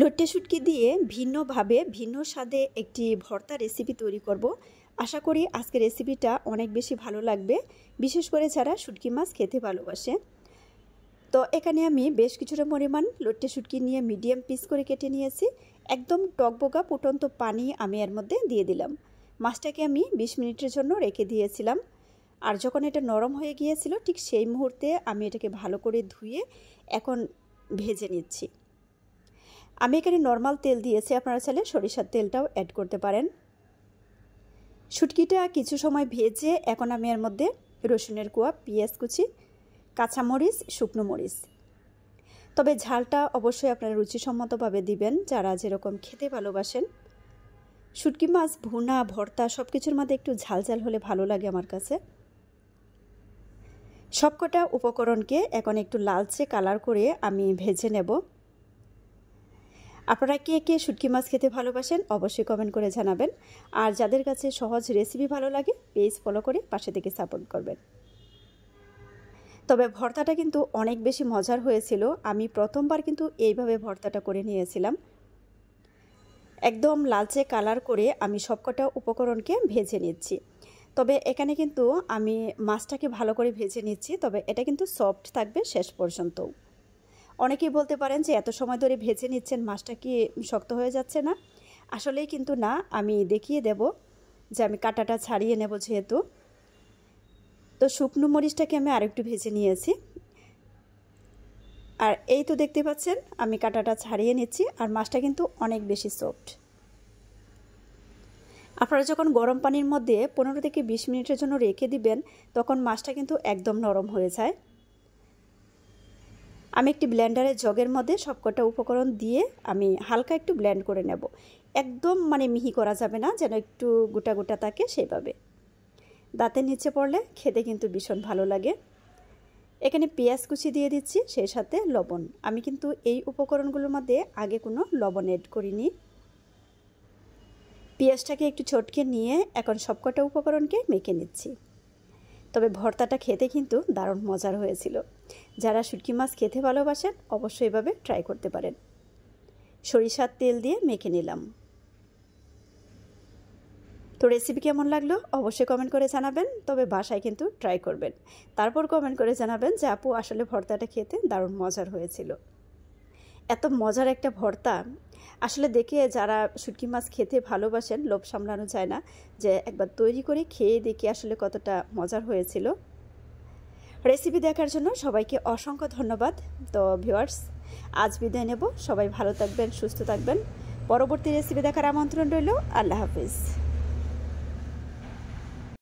লট্টে শুটকি দিয়ে ভিন্নভাবে ভিন্ন স্বাদে একটি ভর্তা রেসিপি তৈরি করব। আশা করি আজকের রেসিপিটা অনেক বেশি ভালো লাগবে, বিশেষ করে যারা শুটকি মাছ খেতে ভালোবাসে। তো এখানে আমি বেশ কিছুটা পরিমাণ লট্টে শুটকি নিয়ে মিডিয়াম পিস করে কেটে নিয়েছি। একদম টকবগা ফুটন্ত পানি আমি এর মধ্যে দিয়ে দিলাম। মাছটাকে আমি 20 মিনিটের জন্য রেখে দিয়েছিলাম। আর যখন এটা নরম হয়ে গিয়েছিল ঠিক সেই মুহূর্তে আমি এটাকে ভালো করে ধুয়ে এখন ভেজে নিচ্ছি। আমি এখানে নর্মাল তেল দিয়েছি, আপনারা চাইলে সরিষার তেলটাও অ্যাড করতে পারেন। শুটকিটা কিছু সময় ভেজে এখন আমি এর মধ্যে রসুনের কোয়া, পেঁয়াজ কুচি, কাঁচামরিচ, শুকনো মরিচ, তবে ঝালটা অবশ্যই আপনারা রুচিসম্মতভাবে দিবেন যারা যেরকম খেতে ভালোবাসেন। শুটকি মাছ ভুনা, ভর্তা সব কিছুর মধ্যে একটু ঝাল ঝাল হলে ভালো লাগে আমার কাছে। সবকটা উপকরণকে এখন একটু লালচে কালার করে আমি ভেজে নেব। আপনারা কে কে শুটকি মাছ খেতে ভালোবাসেন অবশ্যই কমেন্ট করে জানাবেন। আর যাদের কাছে সহজ রেসিপি ভালো লাগে পেজ ফলো করে পাশে থেকে সাপোর্ট করবেন। তবে ভর্তাটা কিন্তু অনেক বেশি মজার হয়েছিল। আমি প্রথমবার কিন্তু এইভাবে ভর্তাটা করে নিয়েছিলাম। একদম লালচে কালার করে আমি সবকটা উপকরণকে ভেজে নিচ্ছি। তবে এখানে কিন্তু আমি মাছটাকে ভালো করে ভেজে নিচ্ছি, তবে এটা কিন্তু সফট থাকবে শেষ পর্যন্ত। অনেকেই বলতে পারেন যে এত সময় ধরে ভেজে নিচ্ছেন মাছটা কি শক্ত হয়ে যাচ্ছে না? আসলেই কিন্তু না, আমি দেখিয়ে দেব যে আমি কাঁটাটা ছাড়িয়ে নেব যেহেতু। তো শুকনো মরিচটাকে আমি আরেকটু ভেজে নিয়েছি। আর এই তো দেখতে পাচ্ছেন আমি কাঁটাটা ছাড়িয়ে নিচ্ছি। আর মাছটা কিন্তু অনেক বেশি সফট। আপনারা যখন গরম পানির মধ্যে 15 থেকে 20 মিনিটের জন্য রেখে দিবেন তখন মাছটা কিন্তু একদম নরম হয়ে যায়। আমি একটি ব্লেন্ডারের জগের মধ্যে সবকটা উপকরণ দিয়ে আমি হালকা একটু ব্লেন্ড করে নেব। একদম মিহি করা যাবে না, যেন একটু গোটা গোটা থাকে সেভাবে। দাঁতের নিচে পড়লে খেতে কিন্তু ভীষণ ভালো লাগে। এখানে পেঁয়াজ কুচি দিয়ে দিচ্ছি, সেই সাথে লবণ। আমি কিন্তু এই উপকরণগুলোর মধ্যে আগে কোনো লবণ অ্যাড করিনি। পেঁয়াজটাকে একটু চটকে নিয়ে এখন সবকটা উপকরণকে মেখে নিচ্ছি। তবে ভর্তাটা খেতে কিন্তু দারুণ মজার হয়েছিল। যারা শুটকি মাছ খেতে ভালোবাসেন অবশ্যই এভাবে ট্রাই করতে পারেন। সরিষার তেল দিয়ে মেখে নিলাম। তো রেসিপি কেমন লাগলো অবশ্যই কমেন্ট করে জানাবেন। তবে বাসায় কিন্তু ট্রাই করবেন, তারপর কমেন্ট করে জানাবেন যে আপু আসলে ভর্তাটা খেতে দারুণ মজার হয়েছিল। এত মজার একটা ভর্তা আসলে দেখে যারা শুটকি মাছ খেতে ভালোবাসেন লোভ সামলানো যায় না যে একবার তৈরি করে খেয়ে দেখি আসলে কতটা মজার হয়েছিল। রেসিপি দেখার জন্য সবাইকে অসংখ্য ধন্যবাদ। তো ভিউয়ার্স, আজ বিদায় নেব। সবাই ভালো থাকবেন, সুস্থ থাকবেন। পরবর্তী রেসিপি দেখার আমন্ত্রণ রইল। আল্লাহ হাফিজ।